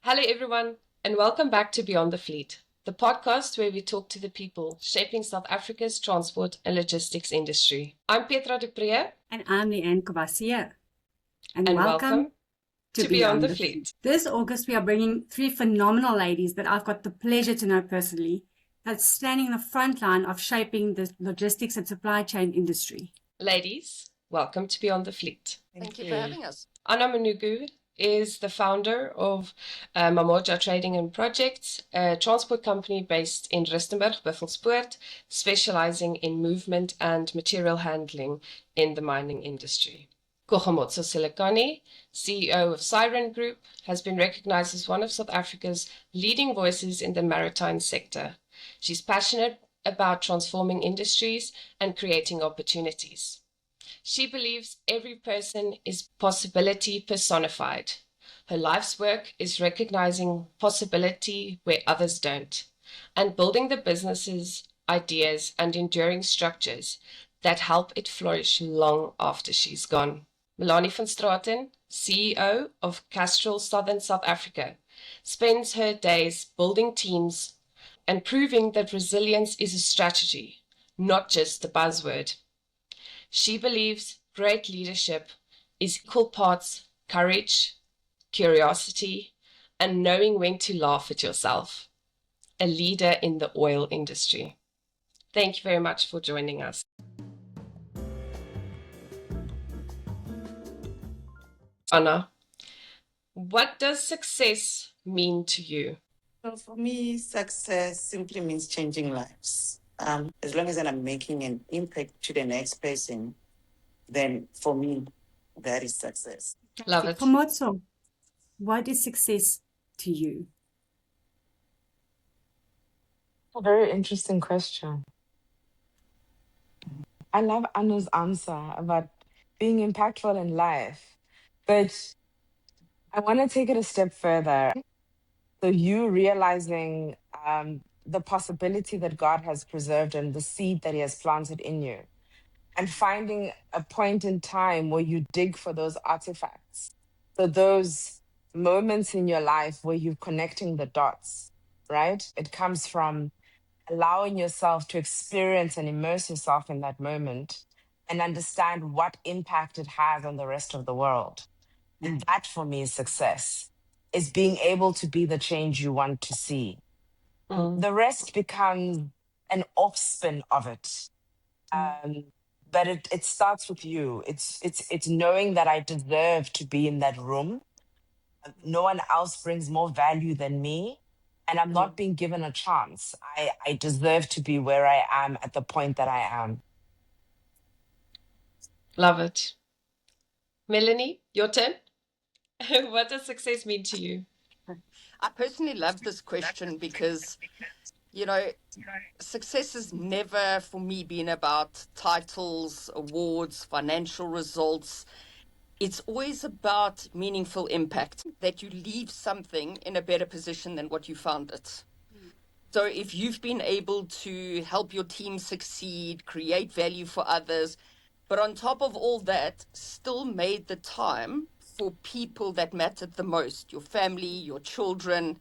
Hello, everyone, and welcome back to Beyond the Fleet, the podcast where we talk to the people shaping South Africa's transport and logistics industry. I'm Petra de Preez. And I'm Courvoisier. And welcome to Beyond the Fleet. This August, we are bringing three phenomenal ladies that I've got the pleasure to know personally that's standing in the front line of shaping the logistics and supply chain industry. Ladies, welcome to Beyond the Fleet. Thank you for having us. Annah Manugu is the founder of Mamoja Trading and Projects, a transport company based in Rustenburg, Buffelspoort, specializing in movement and material handling in the mining industry. Kgomotso Selokane, CEO of Siren Group, has been recognized as one of South Africa's leading voices in the maritime sector. She's passionate about transforming industries and creating opportunities. She believes every person is possibility personified. Her life's work is recognizing possibility where others don't, and building the businesses, ideas, and enduring structures that help it flourish long after she's gone. Melanie van Straaten, CEO of Castrol Southern South Africa, spends her days building teams and proving that resilience is a strategy, not just a buzzword. She believes great leadership is equal parts courage, curiosity, and knowing when to laugh at yourself. A leader in the oil industry. Thank you very much for joining us. Annah, what does success mean to you? So for me, success simply means changing lives. As long as I'm making an impact to the next person, then for me, that is success. Love it. Kgomotso, what is success to you? A very interesting question. I love Anna's answer about being impactful in life, but I want to take it a step further. So you realizing the possibility that God has preserved and the seed that He has planted in you, and finding a point in time where you dig for those artifacts. So those moments in your life where you're connecting the dots, right? It comes from allowing yourself to experience and immerse yourself in that moment and understand what impact it has on the rest of the world. And that for me is success, is being able to be the change you want to see. The rest becomes an offspin of it. But it starts with you. It's knowing that I deserve to be in that room. No one else brings more value than me. And I'm not being given a chance. I deserve to be where I am at the point that I am. Love it. Melanie, your turn. What does success mean to you? I personally love this question because, success has never for me been about titles, awards, financial results. It's always about meaningful impact, that you leave something in a better position than what you found it. So if you've been able to help your team succeed, create value for others, but on top of all that, still made the time for people that mattered the most, your family, your children,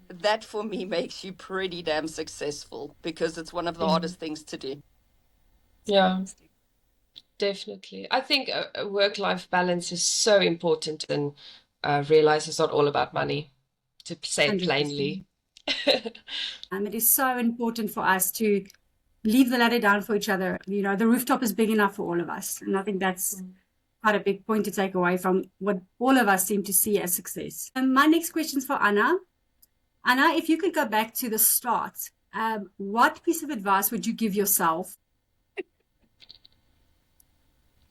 that for me makes you pretty damn successful because it's one of the hardest things to do. Yeah, definitely. I think a work-life balance is so important and realize it's not all about money, to say it 100%. plainly. It is so important for us to leave the ladder down for each other. The rooftop is big enough for all of us. And I think that's quite a big point to take away from what all of us seem to see as success. My next question is for Annah. Annah, if you could go back to the start, what piece of advice would you give yourself?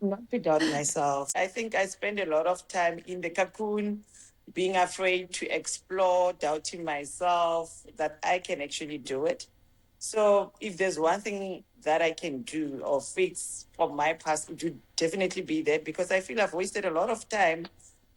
Not to doubt myself. I think I spend a lot of time in the cocoon, being afraid to explore, doubting myself that I can actually do it. So if there's one thing that I can do or fix from my past, it would definitely be that, because I feel I've wasted a lot of time.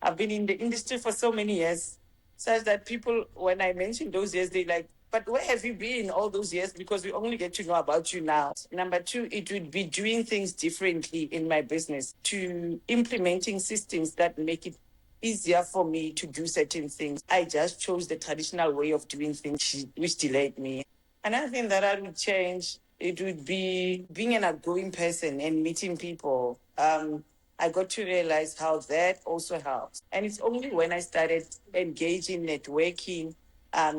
I've been in the industry for so many years, such that people, when I mention those years, they're like, but where have you been all those years? Because we only get to know about you now. Number two, it would be doing things differently in my business, to implementing systems that make it easier for me to do certain things. I just chose the traditional way of doing things, which delayed me. Another thing that I would change, it would be being an outgoing person and meeting people. I got to realize how that also helps. And it's only when I started engaging networking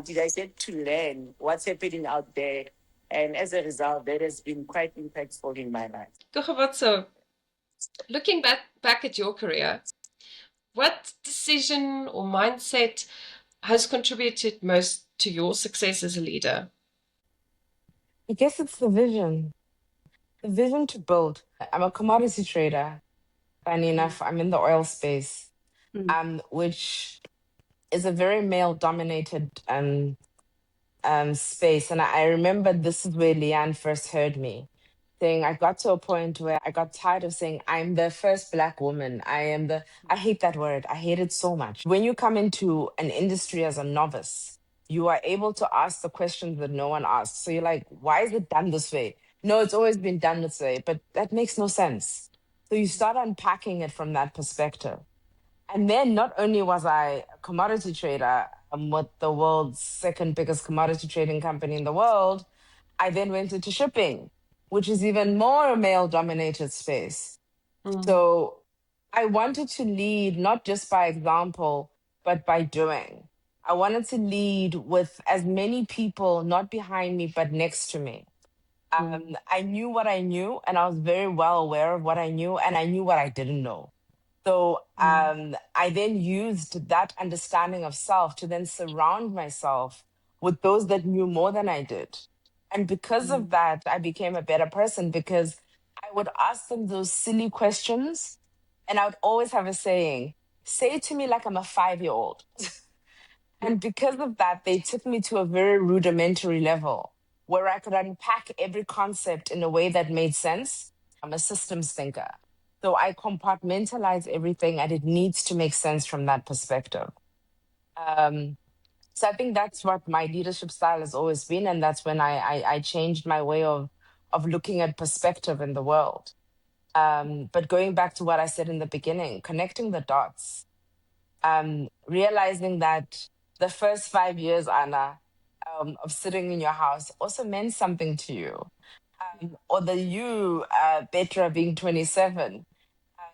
did I get to learn what's happening out there. And as a result, that has been quite impactful in my life. Kgomotso, looking back at your career, what decision or mindset has contributed most to your success as a leader? I guess it's the vision to build. I'm a commodity trader. Funny enough, I'm in the oil space, which is a very male dominated space. And I remember this is where Leanne first heard me saying, I got to a point where I got tired of saying, I'm the first Black woman. I hate that word. I hate it so much. When you come into an industry as a novice, you are able to ask the questions that no one asks. So you're like, why is it done this way? No, it's always been done this way, but that makes no sense. So you start unpacking it from that perspective. And then not only was I a commodity trader with the world's second biggest commodity trading company in the world, I then went into shipping, which is even more a male dominated space. So I wanted to lead not just by example, but by doing. I wanted to lead with as many people not behind me, but next to me. I knew what I knew, and I was very well aware of what I knew, and I knew what I didn't know. So I then used that understanding of self to then surround myself with those that knew more than I did. And because of that, I became a better person because I would ask them those silly questions. And I would always have a saying, say it to me like I'm a 5-year-old. And because of that, they took me to a very rudimentary level where I could unpack every concept in a way that made sense. I'm a systems thinker. So I compartmentalize everything and it needs to make sense from that perspective. So I think that's what my leadership style has always been. And that's when I changed my way of looking at perspective in the world. But going back to what I said in the beginning, connecting the dots, realizing that the first 5 years, Anna, of sitting in your house also meant something to you. Or the you, Petra, being 27,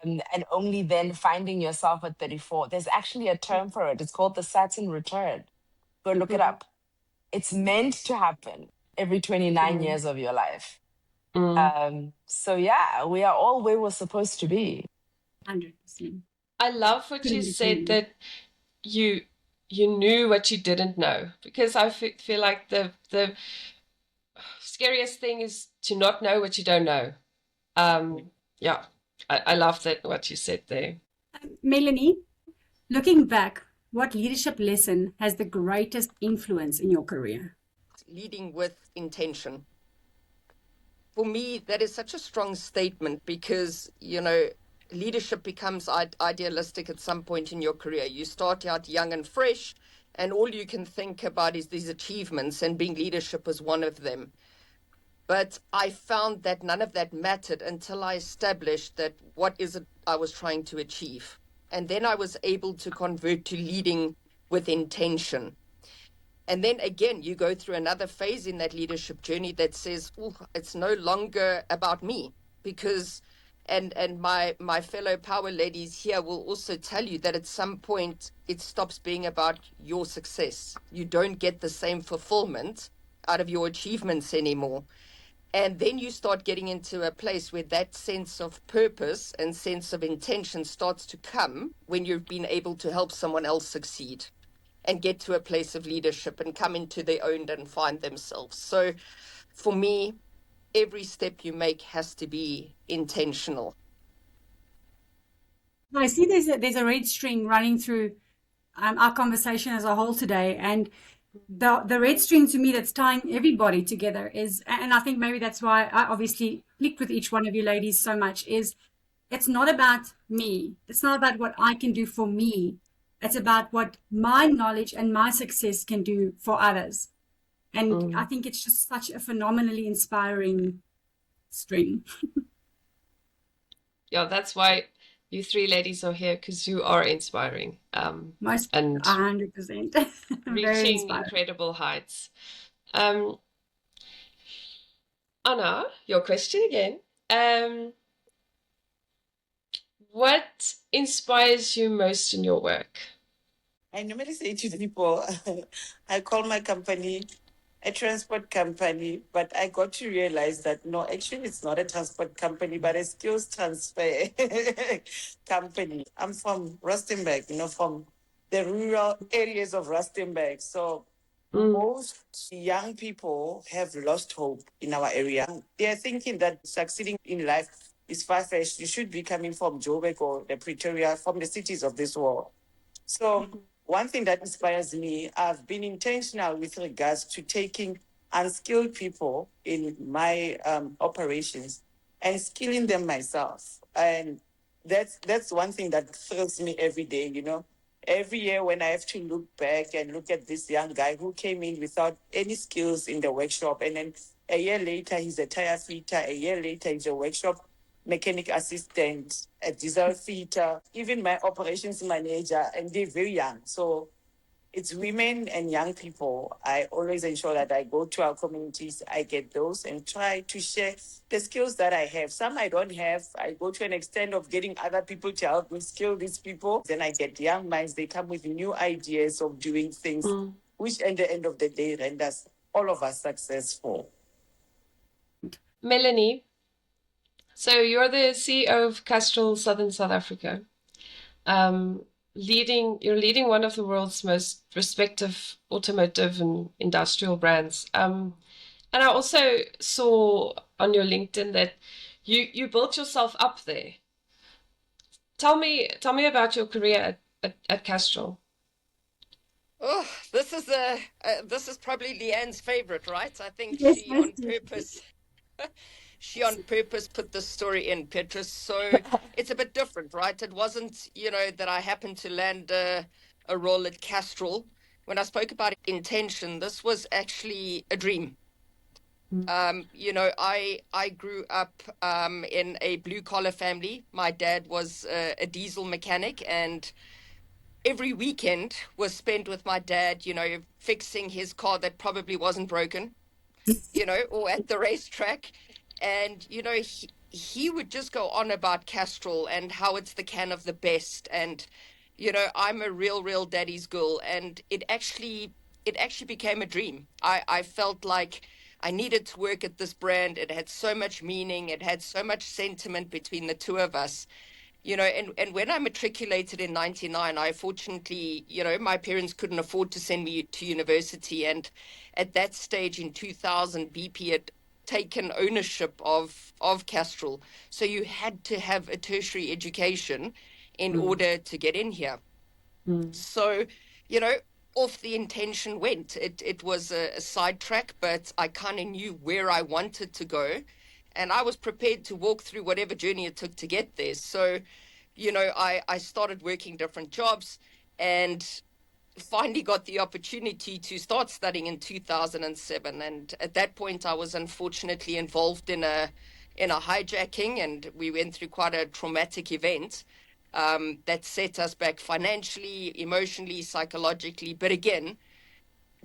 and only then finding yourself at 34. There's actually a term for it. It's called the Saturn return. Go look it up. It's meant to happen every 29 years of your life. So yeah, we are all where we're supposed to be. 100%. I love what you said that you knew what you didn't know, because I feel like the scariest thing is to not know what you don't know. Yeah, I love that what you said there. Melanie, looking back, what leadership lesson has the greatest influence in your career? Leading with intention. For me, that is such a strong statement because, leadership becomes idealistic at some point in your career. You start out young and fresh, and all you can think about is these achievements, and being leadership was one of them. But I found that none of that mattered until I established that what is it I was trying to achieve. And then I was able to convert to leading with intention. And then again, you go through another phase in that leadership journey that says, oh, it's no longer about me, because and my fellow power ladies here will also tell you that at some point it stops being about your success. You don't get the same fulfillment out of your achievements anymore. And then you start getting into a place where that sense of purpose and sense of intention starts to come when you've been able to help someone else succeed and get to a place of leadership and come into their own and find themselves. So for me, every step you make has to be intentional. I see there's a red string running through our conversation as a whole today, and the red string to me that's tying everybody together is, and I think maybe that's why I obviously clicked with each one of you ladies so much, is it's not about me. It's not about what I can do for me. It's about what my knowledge and my success can do for others. And I think it's just such a phenomenally inspiring string. Yeah, that's why you three ladies are here because you are inspiring Most and 100%. Very reaching inspiring. incredible heights. Anna, your question again. What inspires you most in your work? I normally say to people, I call my company a transport company, but I got to realize that no, actually, it's not a transport company, but a skills transfer company. I'm from Rustenburg, from the rural areas of Rustenburg. So most young people have lost hope in our area. They are thinking that succeeding in life is far-fetched. You should be coming from Joburg or the Pretoria, from the cities of this world. So one thing that inspires me, I've been intentional with regards to taking unskilled people in my operations and skilling them myself. And that's one thing that thrills me every day. Every year when I have to look back and look at this young guy who came in without any skills in the workshop, and then a year later he's a tire fitter, a year later he's a workshop mechanic assistant, a diesel fitter, even my operations manager, and they're very young. So it's women and young people. I always ensure that I go to our communities, I get those and try to share the skills that I have. Some I don't have. I go to an extent of getting other people to help me skill these people. Then I get young minds. They come with new ideas of doing things, which at the end of the day renders all of us successful. Melanie, so you're the CEO of Castrol Southern South Africa. You're leading one of the world's most respected automotive and industrial brands. And I also saw on your LinkedIn that you built yourself up there. Tell me about your career at Castrol. Oh, this is probably Leanne's favorite, right? I think Yes, she on purpose put this story in, Petra. So it's a bit different, right? It wasn't, that I happened to land a role at Castrol. When I spoke about intention, this was actually a dream. I grew up in a blue collar family. My dad was a diesel mechanic, and every weekend was spent with my dad, fixing his car that probably wasn't broken, or at the racetrack. And, he would just go on about Castrol and how it's the can of the best. And, I'm a real daddy's girl. And it actually became a dream. I felt like I needed to work at this brand. It had so much meaning. It had so much sentiment between the two of us. And when I matriculated in 99, I fortunately, my parents couldn't afford to send me to university. And at that stage in 2000, BP had taken ownership of Castrol. So you had to have a tertiary education in order to get in here. So, you know, off the intention went. It was a sidetrack, but I kind of knew where I wanted to go. And I was prepared to walk through whatever journey it took to get there. So, I started working different jobs and finally got the opportunity to start studying in 2007. And at that point, I was unfortunately involved in a hijacking, and we went through quite a traumatic event that set us back financially, emotionally, psychologically. But again,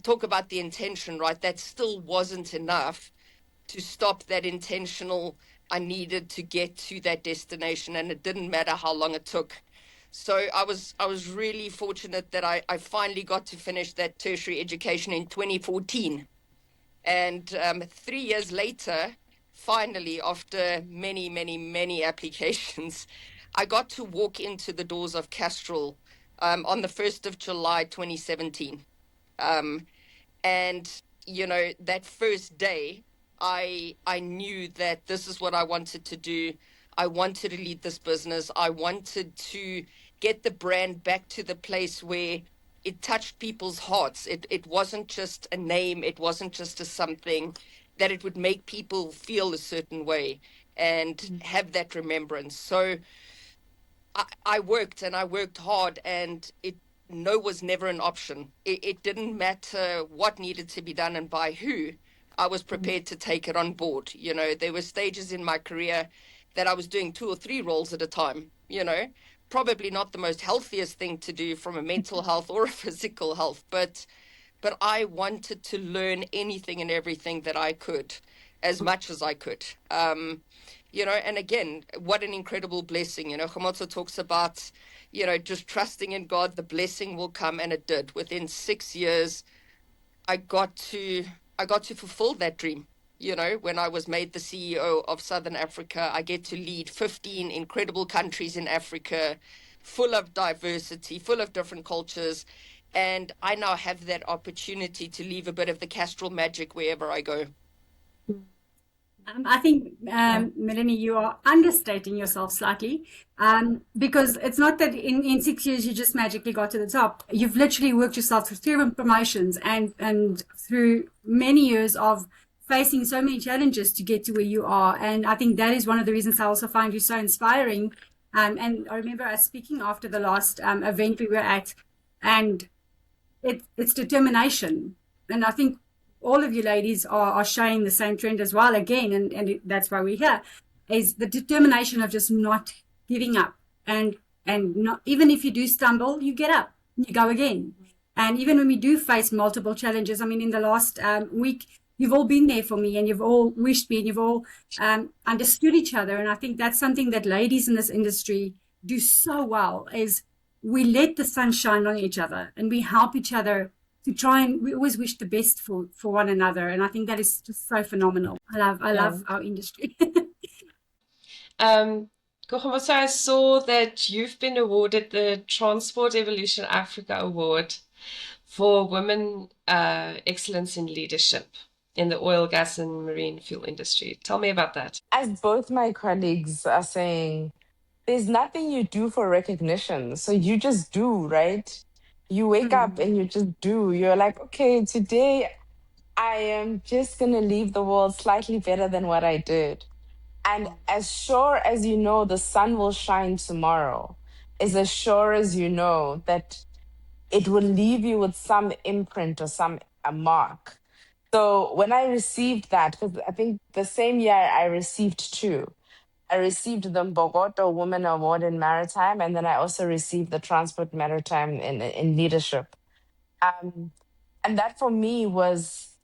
talk about the intention, right? That still wasn't enough to stop that intentional. I needed to get to that destination, and it didn't matter how long it took. So I was really fortunate that I finally got to finish that tertiary education in 2014. And 3 years later, finally, after many, many, many applications, I got to walk into the doors of Castrol on the 1st of July 2017. Um, and that first day, I knew that this is what I wanted to do. I wanted to lead this business. I wanted to get the brand back to the place where it touched people's hearts. It wasn't just a name, it wasn't just a something, that it would make people feel a certain way and have that remembrance. So I worked, and I worked hard, and no was never an option. It didn't matter what needed to be done and by who. I was prepared to take it on board. There were stages in my career that I was doing 2 or 3 roles at a time. you know, probably not the most healthiest thing to do from a mental health or a physical health, but I wanted to learn anything and everything that I could, as much as I could. You know, and again, what an incredible blessing. You know, Kgomotso talks about, you know, just trusting in God, the blessing will come, and it did. Within 6 years, I got to fulfill that dream. You know, when I was made the CEO of Southern Africa, I get to lead 15 incredible countries in Africa, full of diversity, full of different cultures. And I now have that opportunity to leave a bit of the Castrol magic wherever I go. I think, Melanie, you are understating yourself slightly, because it's not that in 6 years you just magically got to the top. You've literally worked yourself through promotions and through many years of facing so many challenges to get to where you are. And I think that is one of the reasons I also find you so inspiring. And I remember us speaking after the last event we were at, and it's determination. And I think all of you ladies are showing the same trend as well again, and that's why we're here, is the determination of just not giving up, and not, even if you do stumble, you get up, you go again. And even when we do face multiple challenges, I mean, in the last week, you've all been there for me, and you've all wished me, and you've all understood each other. And I think that's something that ladies in this industry do so well, is we let the sun shine on each other, and we help each other to try, and we always wish the best for one another. And I think that is just so phenomenal. I love our industry. Kgomotso, I saw that you've been awarded the Transport Evolution Africa Award for Women Excellence in Leadership in the oil, gas, and marine fuel industry. Tell me about that. As both my colleagues are saying, there's nothing you do for recognition. So you just do, right? You wake up and you just do. You're like, okay, today I am just going to leave the world slightly better than what I did. And as sure as you know the sun will shine tomorrow, is as sure as you know that it will leave you with some imprint or a mark. So when I received that, because I think the same year I received two. I received the Mbogoto Women Award in Maritime, and then I also received the Transport Maritime in Leadership. And that for me was,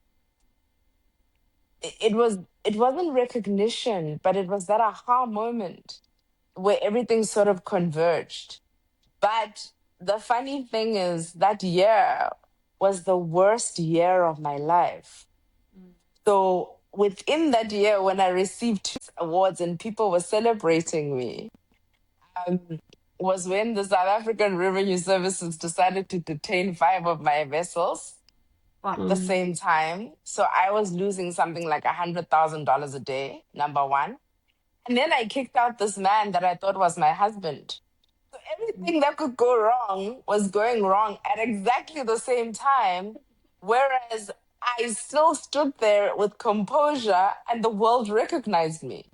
it wasn't recognition, but it was that aha moment where everything sort of converged. But the funny thing is that year was the worst year of my life. So within that year, when I received two awards and people were celebrating me, was when the South African Revenue Services decided to detain 5 of my vessels at the same time. So I was losing something like $100,000 a day, number one. And then I kicked out this man that I thought was my husband. So everything that could go wrong was going wrong at exactly the same time, whereas I still stood there with composure and the world recognized me.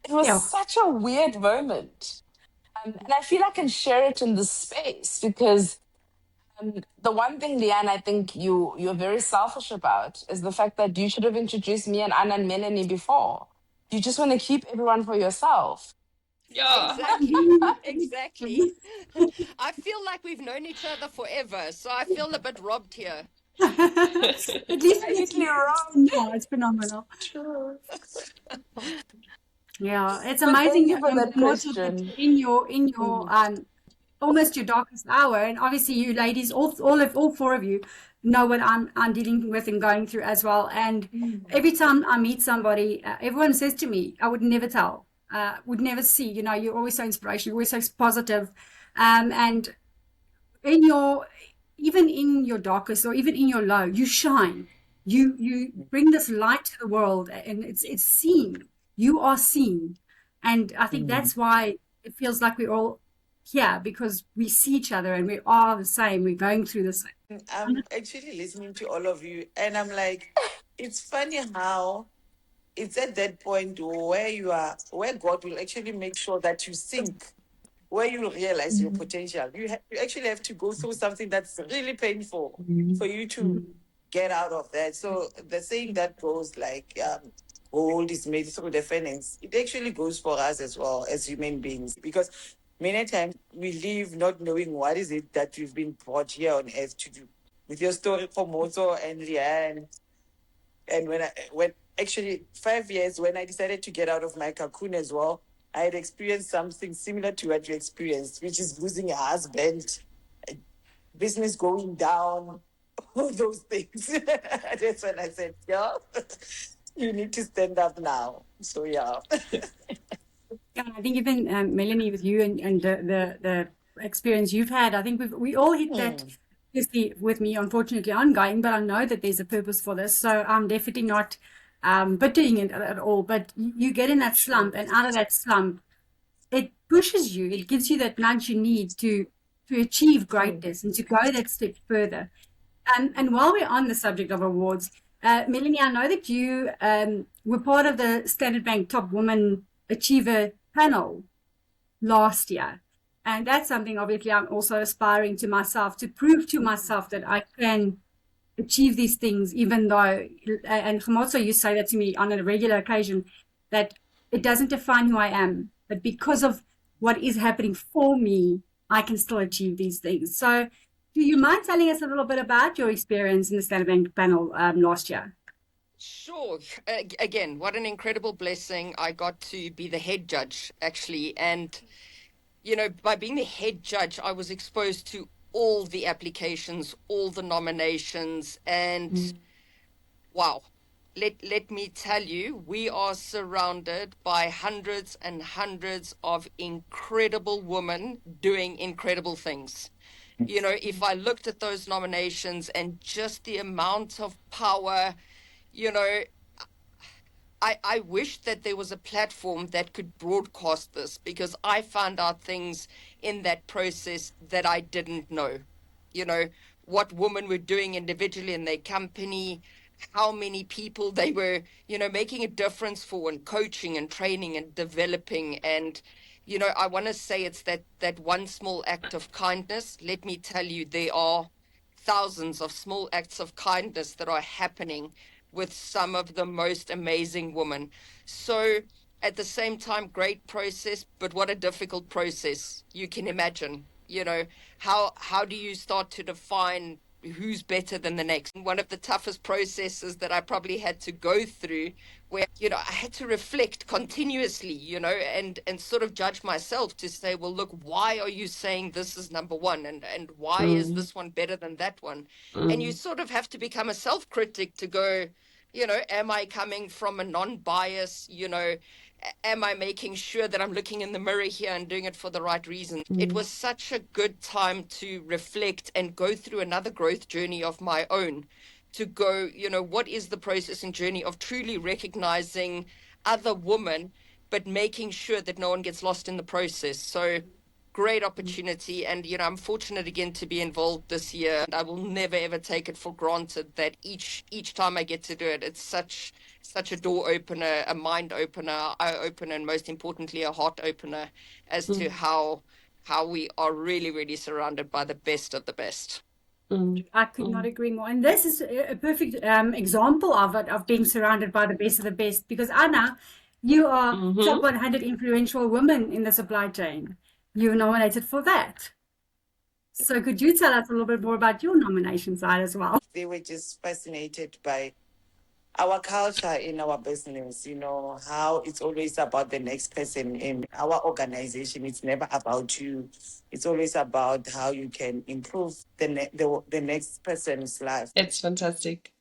It was such a weird moment. And I feel I can share it in this space because the one thing, Leanne, I think you're very selfish about is the fact that you should have introduced me and Annah and Melanie before. You just want to keep everyone for yourself. Yeah. Exactly. I feel like we've known each other forever, so I feel a bit robbed here. At least Completely wrong. yeah, it's phenomenal. True. Yeah, it's But amazing. thank you for that Kgomotso, that question. in your almost your darkest hour, and obviously you ladies, all 4 of you know what I'm dealing with and going through as well. And every time I meet somebody, everyone says to me, I would never tell, would never see. You know, you're always so inspirational, you're always so positive, and in your, even in your darkest or even in your low, you shine. You bring this light to the world, and it's seen. You are seen, and I think that's why it feels like we're all here, because we see each other and we are the same. We're going through the same. I'm actually listening to all of you, and I'm like, it's funny how it's at that point where God will actually make sure that you sink, where you'll realize your potential. You actually have to go through something that's really painful for you to get out of that. So the saying that goes like, gold is made through the furnace. It actually goes for us as well as human beings, because Many times we leave not knowing what is it that we've been brought here on earth to do. With your story, Kgomotso and Leanne, and when actually 5 years, when I decided to get out of my cocoon as well, I had experienced something similar to what you experienced, which is losing a husband, business going down, all those things. That's when I said, yeah, you need to stand up now. So yeah. Yeah, I think even Melanie, with you and the experience you've had, I think we all hit that. Obviously, with me, unfortunately, ongoing, but I know that there's a purpose for this. So I'm definitely not bittering it at all. But you get in that slump, and out of that slump, it pushes you. It gives you that nudge you need to achieve greatness and to go that step further. And while we're on the subject of awards, Melanie, I know that you were part of the Standard Bank Top Woman Achiever panel last year. And that's something, obviously, I'm also aspiring to myself, to prove to myself that I can achieve these things, even though, and Kgomotso, you say that to me on a regular occasion, that it doesn't define who I am, but because of what is happening for me, I can still achieve these things. So do you mind telling us a little bit about your experience in the Standard Bank panel last year? Sure. Again, what an incredible blessing. I got to be the head judge, actually. And, you know, by being the head judge, I was exposed to all the applications, all the nominations. And wow, let me tell you, we are surrounded by hundreds and hundreds of incredible women doing incredible things. You know, if I looked at those nominations and just the amount of power, you know, I wish that there was a platform that could broadcast this, because I found out things in that process that I didn't know. You know, what women were doing individually in their company, how many people they were, you know, making a difference for, and coaching and training and developing. And, you know, I want to say it's that one small act of kindness. Let me tell you, there are thousands of small acts of kindness that are happening with some of the most amazing women. So at the same time, great process, but what a difficult process. You can imagine, you know, how do you start to define who's better than the next? One of the toughest processes that I probably had to go through, where, you know, I had to reflect continuously, you know, and sort of judge myself to say, well, look, why are you saying this is number one, and why is this one better than that one? And you sort of have to become a self-critic to go, you know, am I coming from a non-bias, you know, am I making sure that I'm looking in the mirror here and doing it for the right reason? It was such a good time to reflect and go through another growth journey of my own, to go, you know, what is the process and journey of truly recognizing other women, but making sure that no one gets lost in the process. So great opportunity. And, you know, I'm fortunate again to be involved this year. And I will never, ever take it for granted that each time I get to do it, it's such a door opener, a mind opener, eye opener, and most importantly, a heart opener as to how we are really, really surrounded by the best of the best. I could not agree more. And this is a perfect example of it, of being surrounded by the best of the best. Because Anna, you are top 100 influential women in the supply chain. You were nominated for that. So could you tell us a little bit more about your nomination side as well? They were just fascinated by our culture in our business, you know, how it's always about the next person in our organization. It's never about you. It's always about how you can improve the next person's life. It's fantastic.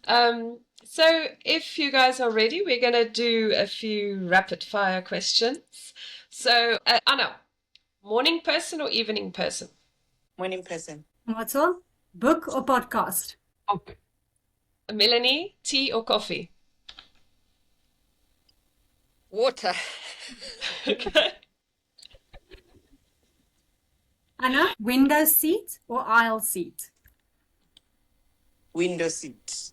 So if you guys are ready, we're going to do a few rapid fire questions. So, Anna, morning person or evening person? Morning person. What's all? Book or podcast? Okay. Melanie, tea or coffee? Water. Okay. Anna, window seat or aisle seat? Window seat.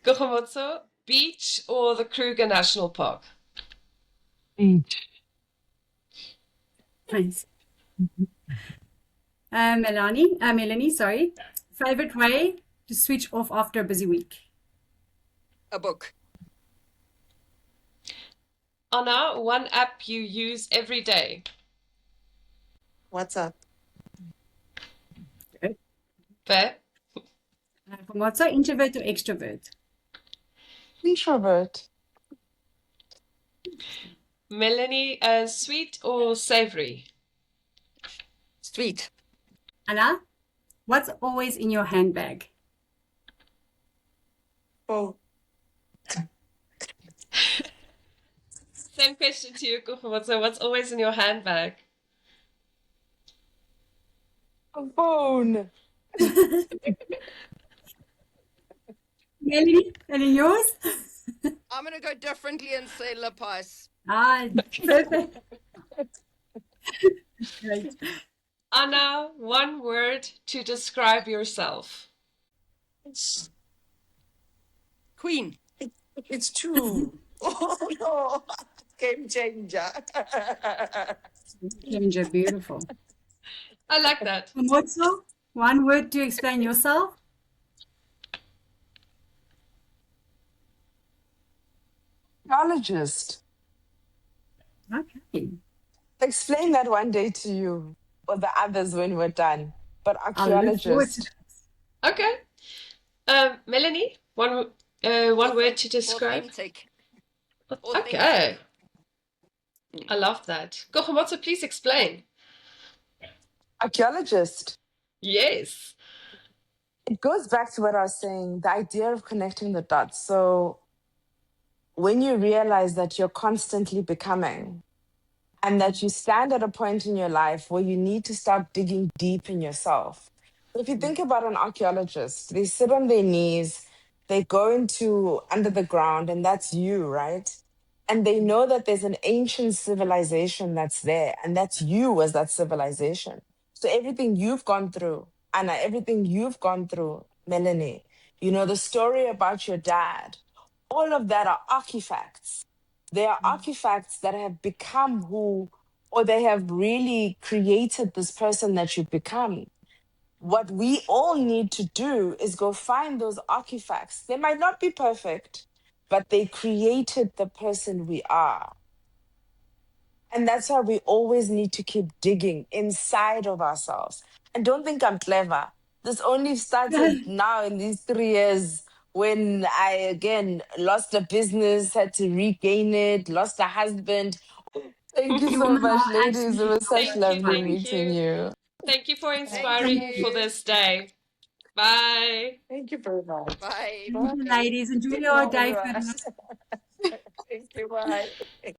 Kgomotso, beach or the Kruger National Park? Beach. Thanks. Melanie, sorry. Favorite way to switch off after a busy week? A book. Anna, one app you use every day. What's up? Fair. Kgomotso, introvert or extrovert? Introvert. Melanie, sweet or savory? Sweet. Annah, what's always in your handbag? Oh, Same question to you, Kgomotso. What's always in your handbag? A phone. Melanie, and in yours? I'm going to go differently and say lip ice. Perfect. Great. Anna, one word to describe yourself. Queen. it's true. Oh no, game changer. Changer, beautiful. I like that. Kgomotso, one word to explain yourself? Archaeologist. Okay. Explain that one day to you or the others when we're done. But I'll look forward to archaeologist. Okay. Melanie, one word to describe. Authentic. Okay. I love that. Kgomotso, please explain. Archaeologist. Yes. It goes back to what I was saying, the idea of connecting the dots. So when you realize that you're constantly becoming and that you stand at a point in your life where you need to start digging deep in yourself. So if you think about an archaeologist, they sit on their knees, they go into under the ground, and that's you, right? And they know that there's an ancient civilization that's there, and that's you as that civilization. So everything you've gone through, Anna, everything you've gone through, Melanie, you know, the story about your dad, all of that are artifacts. They are artifacts that have become who, or they have really created this person that you've become. What we all need to do is go find those artifacts. They might not be perfect, but they created the person we are. And that's why we always need to keep digging inside of ourselves. And don't think I'm clever. This only started now in these 3 years when I again lost a business, had to regain it, lost a husband. Thank you so much, ladies. It was such Thank you, lovely thank meeting you. you. Thank you for Thank inspiring for you. this day. Bye. Thank you very much. Bye. Thank you, ladies. Enjoy Take your care, day everyone. further. Thank you. Bye.